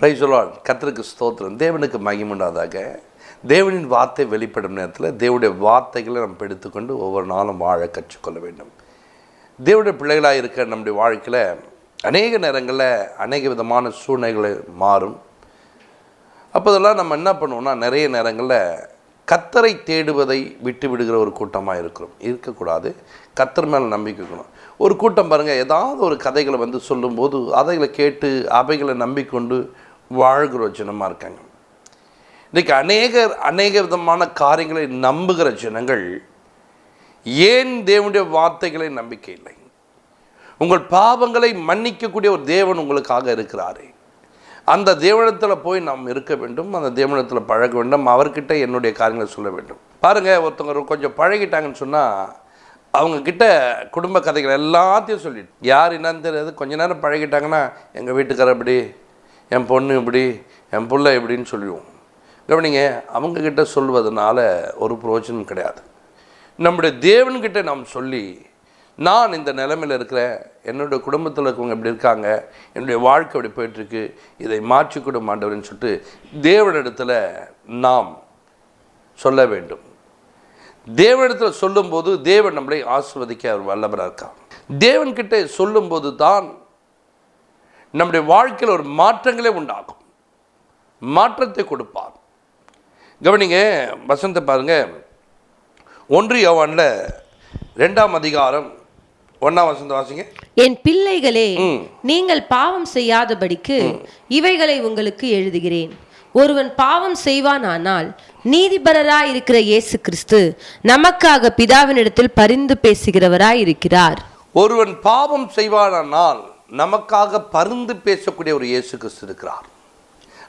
Praise the Lord. கர்த்தருக்கு ஸ்தோத்திரம். தேவனுக்கு மகிமை உண்டாதாக. தேவனின் வார்த்தை வெளிப்படும் நேரத்தில் தேவனுடைய வார்த்தைகளை நம்ம எடுத்துக்கொண்டு ஒவ்வொரு நாளும் வாழ கற்றுக்கொள்ள வேண்டும். தேவனுடைய பிள்ளைகளாக இருக்க நம்முடைய வாழ்க்கையில் அநேக நேரங்களில் அநேக விதமான சூழ்நிலைகள் மாறும். அப்போதெல்லாம் நம்ம என்ன பண்ணுவோம்னா, நிறைய நேரங்களில் கர்த்தரை தேடுவதை விட்டு விடுகிற ஒரு கூட்டமாக இருக்கக்கூடாது. கர்த்தர் மேலே நம்பிக்கை இருக்கணும். ஒரு கூட்டம் பாருங்கள், ஏதாவது ஒரு கதைகளை வந்து சொல்லும்போது அதைகளை கேட்டு அவைகளை நம்பிக்கொண்டு வாழ்கிற ஜனமாக இருக்காங்க. இன்றைக்கு அநேக விதமான காரியங்களை நம்புகிற ஜனங்கள் ஏன் தேவனுடைய வார்த்தைகளை நம்பிக்கை இல்லை? உங்கள் பாவங்களை மன்னிக்கக்கூடிய ஒரு தேவன் உங்களுக்காக இருக்கிறாரே, அந்த தேவனத்தில் போய் நாம் இருக்க வேண்டும், அந்த தேவனத்தில் பழக வேண்டும், அவர்கிட்ட என்னுடைய காரியங்களை சொல்ல வேண்டும். பாருங்கள், ஒருத்தவங்க கொஞ்சம் பழகிட்டாங்கன்னு சொன்னால் அவங்கக்கிட்ட குடும்ப கதைகள் எல்லாத்தையும் சொல்லிட்டு, யார் என்னன்னு தெரியாது, கொஞ்ச நேரம் பழகிட்டாங்கன்னா எங்கள் வீட்டுக்காரர் இப்படி, என் பொண்ணு இப்படி, என் பிள்ளை இப்படின்னு சொல்லிடுவோம். கவனிங்க, அவங்கக்கிட்ட சொல்வதனால ஒரு பிரயோஜனம் கிடையாது. நம்முடைய தேவன்கிட்ட நாம் சொல்லி, நான் இந்த நிலைமையில் இருக்கிறேன், என்னுடைய குடும்பத்தில் இருக்கவங்க இப்படி இருக்காங்க, என்னுடைய வாழ்க்கை இப்படி போயிட்டுருக்கு, இதை மாற்றிக்கொடு ஆண்டவர்னு சொல்லிட்டு தேவனிடத்தில் நாம் சொல்ல வேண்டும். தேவனிடத்தில் சொல்லும்போது தேவன் நம்மளை ஆசீர்வதிக்க அவர் வல்லவராக இருக்கார். தேவன்கிட்ட சொல்லும்போது தான் நம்முடைய வாழ்க்கையில் ஒரு மாற்றங்களே உண்டாகும், மாற்றத்தை கொடுப்பார். கவனிங்க, வசனத்தை பாருங்க. 1 யோவானில் 2ஆம் அதிகாரம் 1ஆம் வசனத்தை வாசிங்க. என் பிள்ளைகளே, நீங்கள் பாவம் செய்யாதபடிக்கு இவைகளை உங்களுக்கு எழுதுகிறேன். ஒருவன் பாவம் செய்வானானால் நீதிபரராய் இருக்கிற இயேசு கிறிஸ்து நமக்காக பிதாவினிடத்தில் பரிந்து பேசுகிறவராய் இருக்கிறார். ஒருவன் பாவம் செய்வானானால் நமக்காக பரிந்து பேசக்கூடிய ஒரு இயேசு கிறிஸ்து இருக்கிறார்.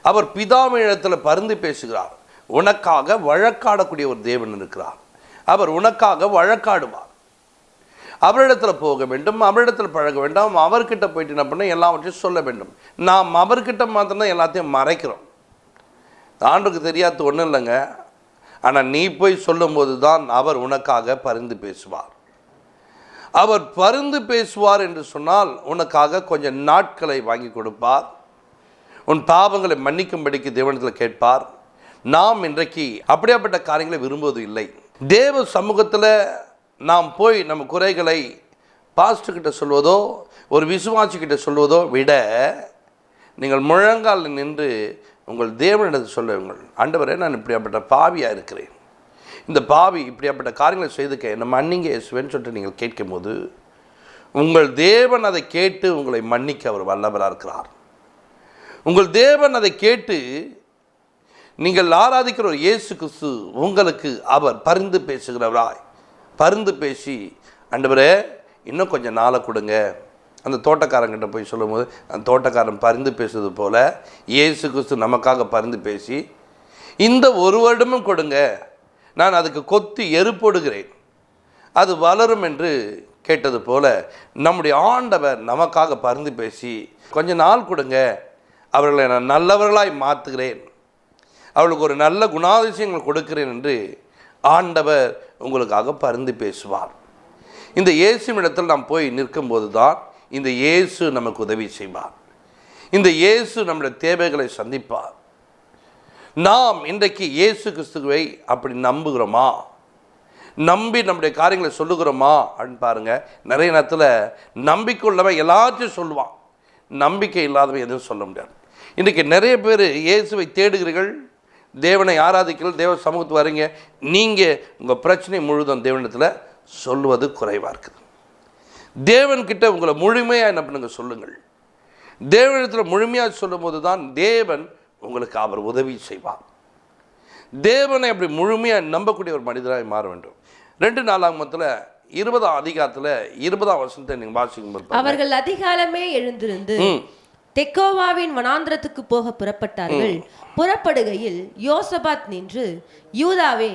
அவர் பிதாவினிடத்தில் பரிந்து பேசுகிறார். உனக்காக வழக்காடக்கூடிய ஒரு தேவன் இருக்கிறார். அவர் உனக்காக வழக்காடுவார். அவரிடத்தில் போக வேண்டும், அவரிடத்தில் பழக வேண்டும், அவர்கிட்ட போயிட்டு என்ன பண்ண எல்லாவற்றையும் சொல்ல வேண்டும். நாம் அவர்கிட்ட மாத்திரம்தான் எல்லாத்தையும் மறைக்கிறோம். ஆண்டுக்கு தெரியாது ஒன்றும் இல்லைங்க. ஆனால் நீ போய் சொல்லும்போது தான் அவர் உனக்காக பரிந்து பேசுவார். அவர் பரிந்து பேசுவார் என்று சொன்னால் உனக்காக கொஞ்சம் நாட்களை வாங்கி கொடுப்பார். உன் பாவங்களை மன்னிக்கும்படிக்கு தேவனிடத்தில் கேட்பார். நாம் இன்றைக்கு அப்படியாப்பட்ட காரியங்களை விரும்புவது இல்லை. தேவ சமூகத்தில் நாம் போய் நம்ம குறைகளை பாஸ்டர்கிட்ட சொல்வதோ ஒரு விசுவாசிக்கிட்ட சொல்வதோ விட, நீங்கள் முழங்கால் நின்று உங்கள் தேவனிடத்தில் சொல்லுங்கள், ஆண்டவரே, நான் இப்படியாப்பட்ட பாவியாக இருக்கிறேன், இந்த பாவி இப்படியாப்பட்ட காரியங்களை செய்துக்க என்னை மன்னிங்க இயேசுவேன்னு சொல்லிட்டு நீங்கள் கேட்கும்போது உங்கள் தேவன் அதை கேட்டு உங்களை மன்னிக்க அவர் வல்லவராக இருக்கிறார். உங்கள் தேவன் அதை கேட்டு நீங்கள் ஆராதிக்கிற ஒரு இயேசு கிறிஸ்து உங்களுக்கு அவர் பரிந்து பேசுகிறவராய் பரிந்து பேசி, ஆண்டவரே இன்னும் கொஞ்சம் நாளை கொடுங்க. அந்த தோட்டக்காரங்கிட்ட போய் சொல்லும்போது அந்த தோட்டக்காரன் பரிந்து பேசுவது போல இயேசு கிறிஸ்து நமக்காக பரிந்து பேசி, இந்த ஒரு வருடமும் கொடுங்க, நான் அதுக்கு கொத்தி எருப்போடுகிறேன், அது வளரும் என்று கேட்டது போல நம்முடைய ஆண்டவர் நமக்காக பரிந்து பேசி, கொஞ்ச நாள் கொடுங்க, அவர்களை நான் நல்லவர்களாய் மாற்றுகிறேன், அவளுக்கு ஒரு நல்ல குணாதிசயங்கள் கொடுக்கிறேன் என்று ஆண்டவர் உங்களுக்காக பரிந்து பேசுவார். இந்த இயேசுவிடத்தில் நாம் போய் நிற்கும்போது தான் இந்த இயேசு நமக்கு உதவி செய்வார். இந்த இயேசு நம்முடைய தேவைகளை சந்திப்பார். நாம் இன்றைக்கு இயேசு கிறிஸ்துவை அப்படி நம்புகிறோமா? நம்பி நம்முடைய காரியங்களை சொல்லுகிறோமா அப்படின்னு பாருங்கள். நிறைய நேரத்தில் நம்பிக்கை உள்ளவன் எல்லாத்தையும் சொல்லுவான், நம்பிக்கை இல்லாதவன் எதுவும் சொல்ல முடியாது. இன்றைக்கி நிறைய பேர் இயேசுவை தேடுகிறீர்கள், தேவனை ஆராதிக்கிறீர்கள், தேவ சமூகத்துக்கு வரீங்க, நீங்கள் உங்கள் பிரச்சனை முழுதும் தேவனிடத்தில் சொல்லுவது குறைவாக இருக்குது. தேவன்கிட்ட உங்களை முழுமையாக என்ன பண்ணுங்க சொல்லுங்கள். தேவனிடத்தில் முழுமையாக சொல்லும் போது தான் தேவன் உங்களுக்கு அவர் உதவி செய்வார். தேவனை அப்படி முழுமையாக நம்பக்கூடிய ஒரு மனிதராக மாற வேண்டும். 2 நாளாகமத்தில் 20ஆம் அதிகாரத்தில் 20ஆம் வசனத்தை நீங்கள் வாசிக்கும்போது, அவர்கள் அதிகாலமே எழுந்திருந்து தெக்கோவாவின் வனாந்திரத்துக்கு போக புறப்பட்டார்கள். புறப்படுகையில் யோசபாத் நின்று, யூதாவே,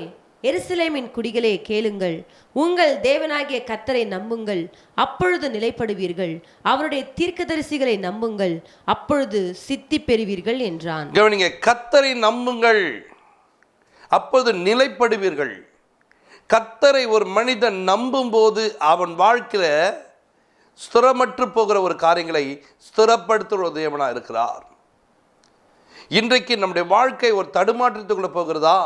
எருசலேமின் குடிகளே கேளுங்கள், உங்கள் தேவனாகிய கர்த்தரை நம்புங்கள், அப்பொழுது நிலைப்படுவீர்கள், அவருடைய தீர்க்கதரிசிகளை நம்புங்கள், அப்பொழுது சித்தி பெறுவீர்கள் என்றான். கவனிங்க, கர்த்தரை நம்புங்கள், அப்பொழுது நிலைப்படுவீர்கள். கர்த்தரை ஒரு மனிதன் நம்பும்போது அவன் வாழ்க்கையில் ஸ்திரமற்று போகிற ஒரு காரியங்களை ஸ்திரப்படுத்துகிற தேவனாக இருக்கிறார். இன்றைக்கு நம்முடைய வாழ்க்கை ஒரு தடுமாற்றத்துக்குள்ளே போகிறதா?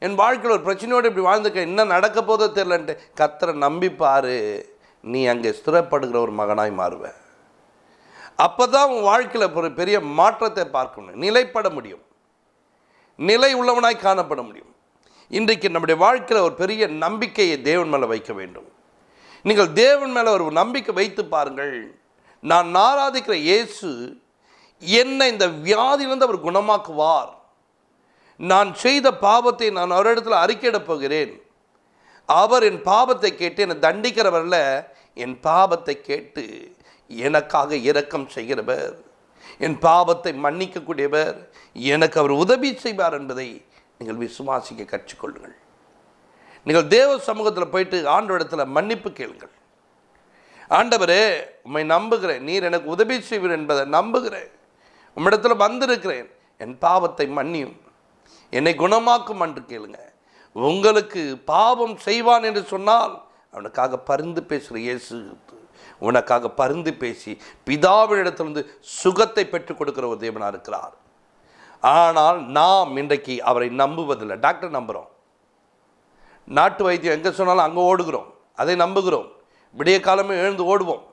என் வாழ்க்கையில் ஒரு பிரச்சனையோடு இப்படி வாழ்ந்துக்க, என்ன நடக்க போதோ தெரியலன்ட்டு கர்த்தரை நம்பிப்பாரு, நீ அங்கே ஸ்திரப்படுகிற ஒரு மகனாய் மாறுவ. அப்போ தான் உன் வாழ்க்கையில் ஒரு பெரிய மாற்றத்தை பார்க்கணும், நிலைப்பட முடியும், நிலை உள்ளவனாய் காணப்பட முடியும். இன்றைக்கு நம்முடைய வாழ்க்கையில் ஒரு பெரிய நம்பிக்கையை தேவன் மேலே வைக்க வேண்டும். நீங்கள் தேவன் மேலே ஒரு நம்பிக்கை வைத்து பாருங்கள். நான் ஆராதிக்கிற இயேசு என்னை இந்த வியாதியிலிருந்து அவர் குணமாக்குவார். நான் செய்த பாவத்தை நான் அவரிடத்தில் அறிக்கையிடப் போகிறேன். அவர் என் பாவத்தை கேட்டு என்னை தண்டிக்கிறவரில் என் பாவத்தை கேட்டு எனக்காக இரக்கம் செய்கிறவர், என் பாவத்தை மன்னிக்கக்கூடியவர், எனக்கு அவர் உதவி செய்வார் என்பதை நீங்கள் விசுவாசிக்க கற்றுக்கொள்ளுங்கள். நீங்கள் தேவ சமூகத்தில் போயிட்டு ஆண்டவரிடத்தில் மன்னிப்பு கேளுங்கள். ஆண்டவரே, உம்மை நம்புகிறேன், நீர் எனக்கு உதவி செய்வீர் என்பதை நம்புகிறேன், உம்மிடத்தில் வந்திருக்கிறேன், என் பாவத்தை மன்னியும், என்னை குணமாக்கும் என்று கேளுங்க. உங்களுக்கு பாவம் செய்வான் என்று சொன்னால் அவனுக்காக பரிந்து பேசுகிற இயேசு உனக்காக பரிந்து பேசி பிதாவினிடத்திலிருந்து சுகத்தை பெற்றுக் கொடுக்கிற ஒரு தேவனாக இருக்கிறார். ஆனால் நாம் இன்றைக்கு அவரை நம்புவதில்லை. டாக்டர் நம்புகிறோம், நாட்டு வைத்தியம் எங்கே சொன்னாலும் அங்கே ஓடுகிறோம், அதை நம்புகிறோம், விடிய காலமே எழுந்து ஓடுவோம்.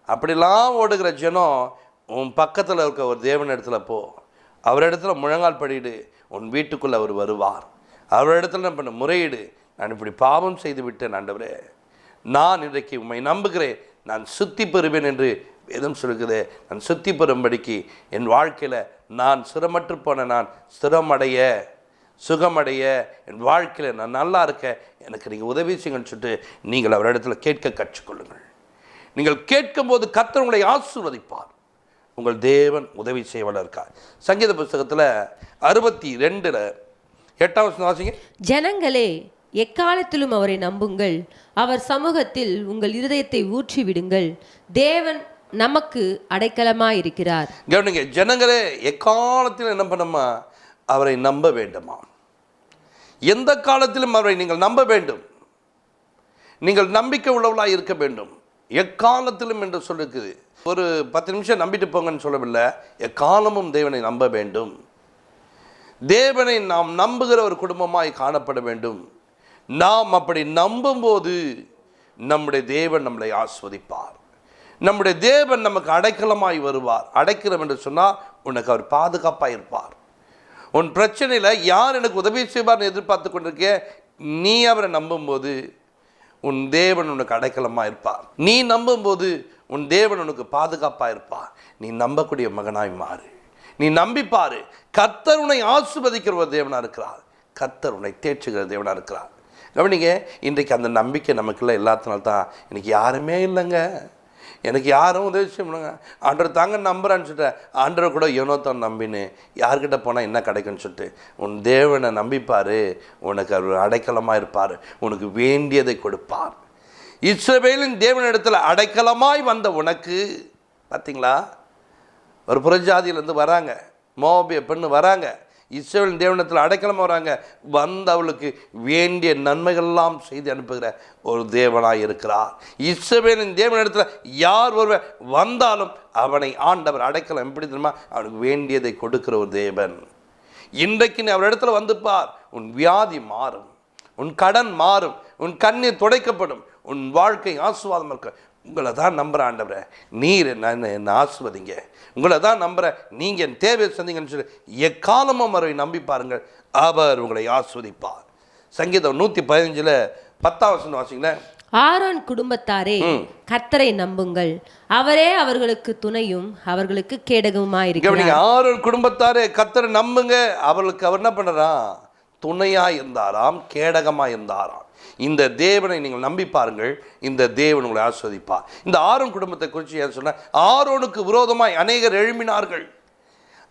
அப்படிலாம் ஓடுகிற ஜனம் உன் பக்கத்தில் இருக்க ஒரு தேவன் இடத்துல போ, அவரிடத்துல முழங்கால் படிடு, உன் வீட்டுக்குள்ளே அவர் வருவார். அவரிடத்துல என்ன பண்ண முறையீடு, நான் இப்படி பாவம் செய்து விட்டேன் ஆண்டவரே, நான் இன்றைக்கு உம்மை நம்புகிறேன், நான் சுத்தி பெறுவேன் என்று வேதம் சொல்லுகிறது. நான் சுத்தி பெறும்படிக்கு என் வாழ்க்கையில் நான் சிரமற்று போன நான் ஸ்திரமடைய சுகமடைய என் வாழ்க்கையில் நான் நல்லா இருக்க எனக்கு நீங்கள் உதவி செய்யுங்கன்னு சொல்லிட்டு நீங்கள் அவரிடத்துல கேட்க கற்றுக்கொள்ளுங்கள். நீங்கள் கேட்கும்போது கர்த்தர் உங்களை ஆசீர்வதிப்பார். உங்கள் தேவன் உதவி செய்வதாக இருக்கார். சங்கீத புஸ்தகத்தில் 62:8 வாசிங்க. ஜனங்களே, எக்காலத்திலும் அவரை நம்புங்கள், அவர் சமூகத்தில் உங்கள் இருதயத்தை ஊற்றி விடுங்கள், தேவன் நமக்கு அடைக்கலமாய் இருக்கிறார். கவனிங்க, ஜனங்களே எக்காலத்திலும் என்ன பண்ணுமா? அவரை நம்ப வேண்டுமா? எந்த காலத்திலும் அவரை நீங்கள் நம்ப வேண்டும். நீங்கள் நம்பிக்கை உள்ளவர்களாக இருக்க வேண்டும். எக்காலத்திலும் என்று சொல்லிருக்குது. ஒரு 10 நிமிஷம் நம்பிட்டு போங்கன்னு சொல்லவில்லை, எக்காலமும் தேவனை நம்ப வேண்டும். தேவனை நாம் நம்புகிற ஒரு குடும்பமாய் காணப்பட வேண்டும். நாம் அப்படி நம்பும்போது நம்முடைய தேவன் நம்மளை ஆஸ்வதிப்பார். நம்முடைய தேவன் நமக்கு அடைக்கலமாய் வருவார். அடைக்கலம் என்று சொன்னால் உனக்கு அவர் பாதுகாப்பாக இருப்பார். உன் பிரச்சனையில் யார் எனக்கு உதவி செய்வார்னு எதிர்பார்த்து கொண்டிருக்கே, நீ அவரை நம்பும்போது உன் தேவன் உனக்கு அடைக்கலமாக இருப்பார். நீ நம்பும்போது உன் தேவன் உனக்கு பாதுகாப்பாக இருப்பார். நீ நம்பக்கூடிய மகனாய் மாறு. நீ நம்பிப்பாரு. கர்த்தர் உன்னை ஆசீர்வதிக்கிற ஒரு தேவனாக இருக்கிறார். கர்த்தர் உன்னை தேற்றுகிற தேவனாக இருக்கிறார். கவனிங்க, இன்றைக்கு அந்த நம்பிக்கை நமக்குள்ள இல்லாதனால்தான் எனக்கு யாருமே இல்லைங்க, எனக்கு யாரும் உதவி செய்யணுங்க, ஆண்டவர் தாங்க நம்புறான்னு சொல்லிட்டு ஆண்டவர் கூட ஏனோத்தான் நம்பின்னு யார்கிட்ட போனால் என்ன கிடைக்குன்னு சொல்லிட்டு உன் தேவனை நம்பிப்பார். உனக்கு அவர் அடைக்கலமாக இருப்பார். உனக்கு வேண்டியதை கொடுப்பார். இஸ்ரவேலின் தேவனிடத்தில் அடைக்கலமாய் வந்த உனக்கு பார்த்தீங்களா, ஒரு புறஜாதியிலேருந்து வராங்க, மோபிய பெண்ணு வராங்க, இஸ்ரவேலின் தேவனிடத்தில் அடைக்கலமாக வராங்க. அவளுக்கு வேண்டிய நன்மைகள்லாம் செய்து அனுப்புகிற ஒரு தேவனாய் இருக்கிறார். இஸ்ரவேலின் தேவனிடத்தில் யார் ஒருவர் வந்தாலும் அவனை ஆண்டவர் அடைக்கலம் எப்படி தெரியுமா? அவனுக்கு வேண்டியதை கொடுக்கிற ஒரு தேவன். இன்றைக்கு நீ அவரிடத்துல வந்து பார், உன் வியாதி மாறும், உன் கடன் மாறும், உன் கண்ணீர் துடைக்கப்படும், உன் வாழ்க்கை ஆசீர்வாதம் இருக்க. உங்களை தான் நம்புகிற ஆண்டவரை, நீர் என்ன ஆசீர்வதிங்க, உங்களை தான் நம்புகிறேன், நீங்கள் என் தேவையை சந்திங்கன்னு சொல்லி எக்காலமும் அவரை நம்பி பாருங்கள், அவர் உங்களை ஆஸ்வதிப்பார். சங்கீதம் 115:10 வாசிங்களேன். ஆரோன் குடும்பத்தாரே, கர்த்தரை நம்புங்கள், அவரே அவர்களுக்கு துணையும் அவர்களுக்கு கேடகமாயிருக்கிறார். ஆரோன் குடும்பத்தாரே, கர்த்தரை நம்புங்க. அவர்களுக்கு அவர் என்ன பண்ணுறான்? துணையாக இருந்தாராம், கேடகமாக இருந்தாராம். இந்த தேவனை நீங்கள் நம்பி பாருங்கள், இந்த தேவன் உங்களை ஆஸ்வதிப்பார். இந்த ஆரோன் குடும்பத்தை குறித்து ஏன் சொன்ன? ஆரோனுக்கு விரோதமாய் அநேகர் எழும்பினார்கள்.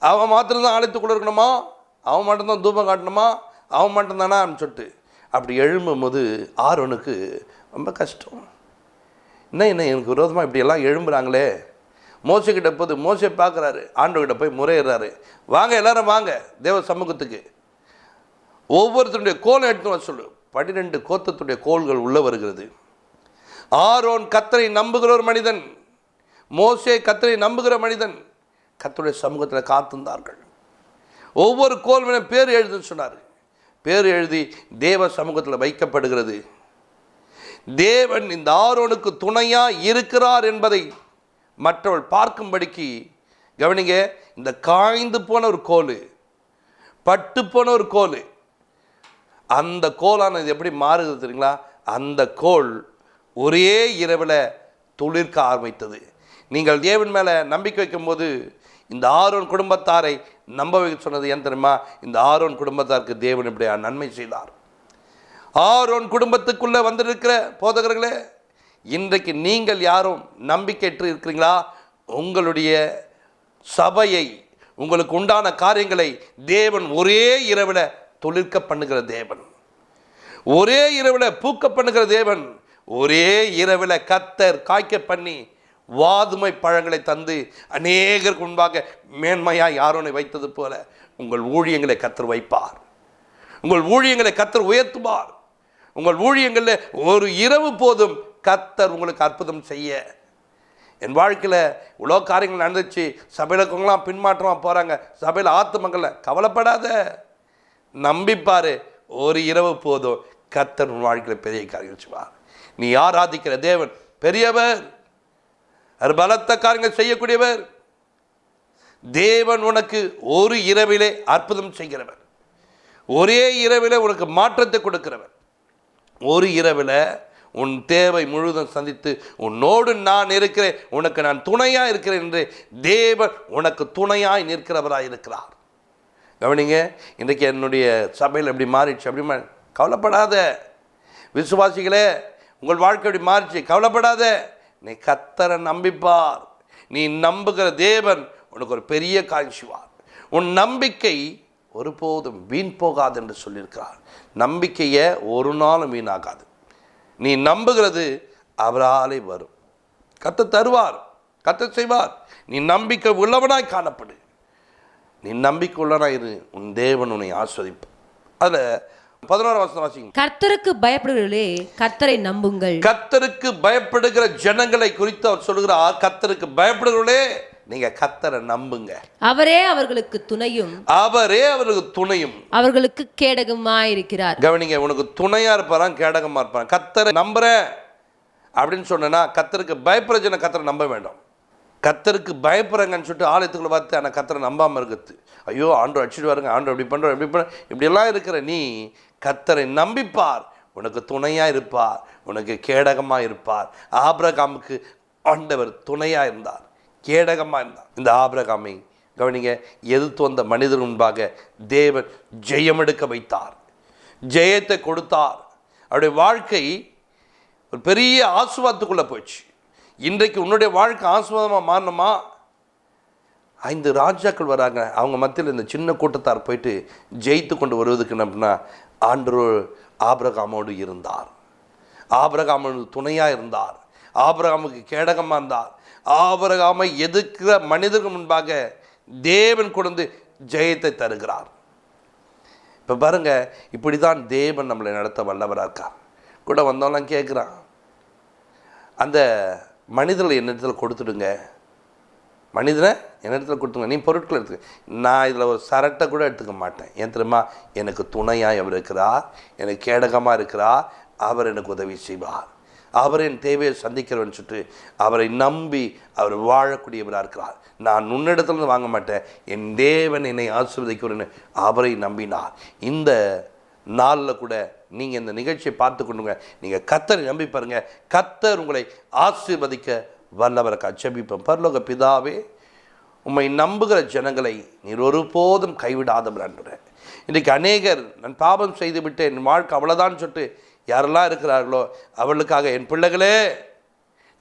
அவன் மாத்திரம்தான் ஆலயத்துக்குள்ள இருக்கணுமா, அவன் மட்டும்தான் தூபம் காட்டணுமா, அவன் மட்டும்தானா சொல்லிட்டு அப்படி எழும்பும்போது ஆரோனுக்கு ரொம்ப கஷ்டம். என்ன எனக்கு விரோதமாக இப்படியெல்லாம் எழும்புறாங்களே. மோசைக்கிட்ட போது மோசை பார்க்குறாரு, ஆண்டவர்கிட்ட போய் முறையிடுறாரு, வாங்க எல்லாரும் வாங்க தேவ சமூகத்துக்கு, ஒவ்வொருத்தருடைய கோலை எடுத்து வர சொல்லு. 12 கோத்தத்துடைய கோள்கள் உள்ள வருகிறது. ஆரோன் கர்த்தரை நம்புகிற ஒரு மனிதன், மோசே கர்த்தரை நம்புகிற மனிதன். கர்த்தருடைய சமூகத்தில் காத்திருந்தார்கள். ஒவ்வொரு கோல் மேலே பேர் எழுதுன்னு சொன்னார். பேர் எழுதி தேவ சமூகத்தில் வைக்கப்படுகிறது. தேவன் இந்த ஆரோனுக்கு துணையாக இருக்கிறார் என்பதை மற்றவள் பார்க்கும்படிக்கு, கவனிங்க, இந்த காய்ந்து போன ஒரு கோல், பட்டு போன ஒரு கோல், அந்த கோலானது எப்படி மாறுகிறது தெரியுங்களா? அந்த கோல் ஒரே இரவில் துளிர்க்க ஆரம்பித்தது. நீங்கள் தேவன் மேலே நம்பிக்கை வைக்கும்போது இந்த ஆரோன் குடும்பத்தாரை நம்ப வைக்க சொன்னது ஏன் தெரியுமா? இந்த ஆரோன் குடும்பத்தாருக்கு தேவன் இப்படி நன்மை செய்தார். ஆரோன் குடும்பத்துக்குள்ளே வந்திருக்கிற போதகர்களே, இன்றைக்கு நீங்கள் யாரும் நம்பிக்கையற்று இருக்கிறீங்களா? உங்களுடைய சபையை, உங்களுக்கு உண்டான காரியங்களை தேவன் ஒரே இரவில் துளிர்க்க பண்ணுகிற தேவன், ஒரே இரவில் பூக்க பண்ணுகிற தேவன், ஒரே இரவில் கர்த்தர் காய்க்க பண்ணி வாதுமை பழங்களை தந்து அநேகருக்கு முன்பாக மேன்மையாக ஆரோனை வைத்தது போல உங்கள் ஊழியங்களை கர்த்தர் வைப்பார். உங்கள் ஊழியங்களை கர்த்தர் உயர்த்துவார். உங்கள் ஊழியங்களில் ஒரு இரவு போதும் கர்த்தர் உங்களுக்கு அற்புதம் செய்ய. என் வாழ்க்கையில் இவ்வளோ காரியங்கள் நடந்துச்சு, சபையில் இருக்கவங்களாம் பின்மாற்றமாக போகிறாங்க, சபையில் ஆத்துமங்கள்ல, கவலைப்படாத, நம்பிப்பார், ஒரு இரவு போதும் கர்த்தர் உன் வாழ்க்கையில் பெரிய காரியங்கள் செய்வார். நீ ஆராதிக்கிற தேவன் பெரியவர், பலத்த காரியங்கள் செய்யக்கூடியவர். தேவன் உனக்கு ஒரு இரவிலே அற்புதம் செய்கிறவர், ஒரே இரவிலே உனக்கு மாற்றத்தை கொடுக்கிறவர், ஒரு இரவில் உன் தேவை முழுவதும் சந்தித்து உன்னோடு நான் இருக்கிறேன், உனக்கு நான் துணையாக இருக்கிறேன் என்று தேவன் உனக்கு துணையாய் நிற்கிறவராக இருக்கிறார். கவனிங்க, இன்றைக்கு என்னுடைய சபையில் எப்படி மாறிடுச்சு, அப்படி கவலைப்படாத விசுவாசிகளே, உங்கள் வாழ்க்கை எப்படி மாறிச்சு, கவலைப்படாத. நீ கர்த்தரை நம்பிப்பார். நீ நம்புகிற தேவன் உனக்கு ஒரு பெரிய காரியம் செய்வார். உன் நம்பிக்கை ஒருபோதும் வீண் போகாது என்று சொல்லியிருக்கிறார். நம்பிக்கையை ஒரு நாளும் வீணாகாது. நீ நம்புகிறது அவராலே வரும். கர்த்தர் தருவார், கர்த்தர் செய்வார். நீ நம்பிக்கை உள்ளவனாய் காணப்படு. நீ நம்பிக்கை உள்ளவனாய் இரு, உன் தேவன் உன்னை ஆஸ்வதிப்பார். அதில் 11 வசனம் வாசிங்க. கர்த்தருக்கு பயப்படுகிறவர்களே கர்த்தரை நம்புங்கள். கர்த்தருக்கு பயப்படுகிற ஜனங்களை குறித்து அவர் சொல்கிறார், கர்த்தருக்கு பயப்படுகிறவர்களே நீங்க கர்த்தரை நம்புங்க. அவரே அவர்களுக்கு துணையும், அவரே அவர்களுக்கு துணையும், அவர்களுக்கு கேடகமாய் இருக்கிறார். கவனிங்க, உனக்கு துணையா இருப்பாராம், கேடகமா இருப்பாராம். கர்த்தரை நம்புறேன் அப்படின்னு சொன்னா, கர்த்தருக்கு பயப்படுற ஜன கர்த்தரை நம்ப வேண்டாம். கர்த்தருக்கு பயப்படுறங்கன்னு சொல்லிட்டு ஆலயத்துக்குள்ள பார்த்து ஆனால் கர்த்தரை நம்பாமல் இருக்குது. ஐயோ ஆண்டவர் அடிச்சுட்டு வருங்க, ஆண்டவர் எப்படி பண்ணுறோம் எப்படி பண்ண, இப்படியெல்லாம் இருக்கிற நீ கர்த்தரை நம்பிப்பார், உனக்கு துணையாக இருப்பார், உனக்கு கேடகமாக இருப்பார். ஆபிரகாமுக்கு ஆண்டவர் துணையாக இருந்தார், கேடகமாக இருந்தார். இந்த ஆபிரகாமை கவனிங்க, எதிர்த்து வந்த மனிதர் முன்பாக தேவன் ஜெயம் எடுக்க வைத்தார், ஜெயத்தை கொடுத்தார். அவருடைய வாழ்க்கை ஒரு பெரிய ஆசீர்வாதத்துக்குள்ளே போயிடுச்சு. இன்றைக்கு உன்னுடைய வாழ்க்கை ஆசீர்வாதமாக மாறணுமா? 5 ராஜாக்கள் வராங்க, அவங்க மத்தியில் இந்த சின்ன கூட்டத்தார் போயிட்டு ஜெயித்து கொண்டு வருவதுக்கு அப்படின்னா ஆண்டவர் ஆபிரகாமோடு இருந்தார், ஆபிரகாமோடு துணையாக இருந்தார், ஆபிரகாமுக்கு கேடகமாக இருந்தார். ஆபிரகாமை எதிர்க்கிற மனிதர்கள் முன்பாக தேவன் கொண்டு ஜெயத்தை தருகிறார். இப்போ பாருங்க, இப்படி தான் தேவன் நம்மளை நடத்த வல்லவராக இருக்கார். கூட வந்தவங்களாம் கேட்குறான், அந்த மனிதர்களை என்னிடத்தில் கொடுத்துடுங்க, மனிதனை என்னிடத்தில் கொடுத்துங்க, நீ பொருட்கள் எடுத்துக்க. நான் இதில் ஒரு சரட்டை கூட எடுத்துக்க மாட்டேன். ஏன் தெரியுமா? எனக்கு துணையாக அவர் இருக்கிறார், எனக்கு கேடகமாக இருக்கிறார், அவர் எனக்கு உதவி செய்வார், அவர் என் தேவையை சந்திக்கிறவன் சொல்லிட்டு அவரை நம்பி அவர் வாழக்கூடியவராக இருக்கிறார். நான் உன்னிடத்துலேருந்து வாங்க மாட்டேன், என் தேவன் என்னை ஆசீர்வதிக்கிறேன்னு அவரை நம்பினார். இந்த நாளில் கூட நீங்கள் இந்த நிகழ்ச்சியை பார்த்து கொண்டுங்க, நீங்கள் கர்த்தரை நம்பி பாருங்க, கர்த்தர் உங்களை ஆசீர்வதிக்க வல்லவரக்கா. ஜெபிப்போம். பரலோக பிதாவே, உம்மை நம்புகிற ஜனங்களை நீர் ஒருபோதும் கைவிடாதவர் ஆண்டவரே. இன்றைக்கு அநேகர் நான் பாவம் செய்து விட்டு என் வாழ்க்கை அவ்வளோதான் சொல்லிட்டு யாரெல்லாம் இருக்கிறார்களோ அவர்களுக்காக, என் பிள்ளைகளே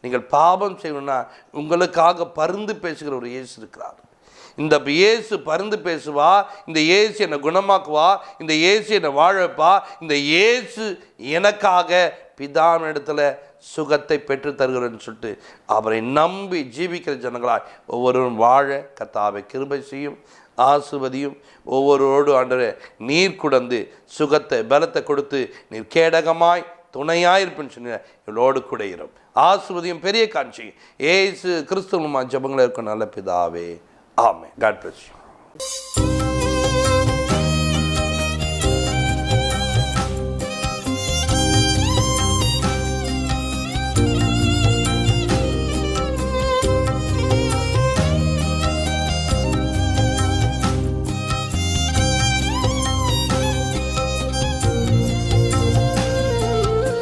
நீங்கள் பாவம் செய்யணும்னா உங்களுக்காக பரிந்து பேசுகிற ஒரு இயேசு இருக்கிறார். இந்த இயேசு பரிந்து பேசுவா, இந்த இயேசு என்னை குணமாக்குவா, இந்த இயேசு என்னை வாழ வைப்பா, இந்த இயேசு எனக்காக பிதாவினிடத்தில் சுகத்தை பெற்று தருகிறேன்னு சொல்லிட்டு அவரை நம்பி ஜீவிக்கிற ஜனங்களாய் ஒவ்வொருவரும் வாழ கர்த்தாவே கிருபை செய்யும், ஆசீர்வதியும். ஒவ்வொருவரோடு ஆண்டவரே நீர் குடந்து சுகத்தை பலத்தை கொடுத்து நீர் கேடகமாய் துணையாயிருப்புன்னு சொன்ன இவளோடு கூட இரும். ஆசீர்வதியும், பெரிய காட்சி ஏசு கிறிஸ்துவ ஜெபங்களை இருக்கும் நல்ல பிதாவே. ஆமென். God bless you.